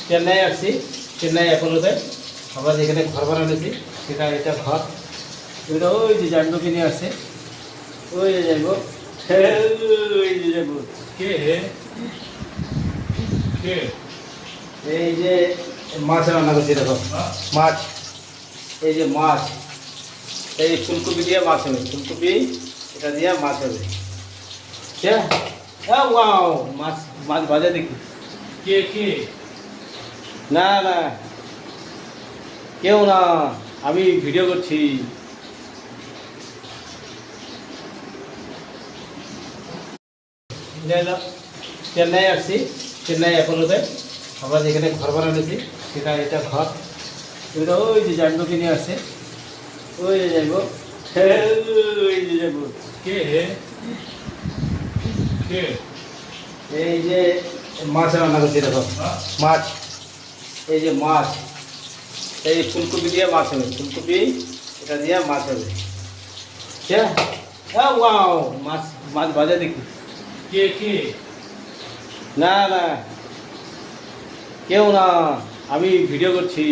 চেন্নাই আসছি, চেন্নাই অ্যাপোলোতে আমরা যেখানে ঘর ভাড়া নিয়েছি সেটা এটা ঘর। এটা ওই যে জানবুকে নিয়ে আসছে, ওই যে যাইবো, ওই যে যাইবো। কে কে এই যে মাছ রান্না করছি, দেখো মাছ, এই যে মাছ, এই ফুলকপি দিয়ে মাছ হবে, ফুলকপি এটা দিয়ে মাছ হবে। ওয়াও, মাছ মাছ ভাজা দেখি। কে কে না না, কেউ না, আমি ভিডিও করছি। চেন্নাই আসছি, চেন্নাই অ্যাপোলোতে আমরা যেখানে ঘর ভাড়া নিয়েছি সেটা এটা ঘর। এটা ওই যে জানবুকে নিয়ে আসছে, ওই যে যাইবো, ওই যে যাইবো। কে কে এই যে মাছ রান্না করছি, দেখো মাছ, এই যে মাছ, এই ফুলকপি দিয়ে মাছ হবে, ফুলকপি এটা দিয়ে মাছ হবে। ওয়াও, মাছ মাছ ভাজা দেখি। কে কে না না, কেউ না, আমি ভিডিও করছি।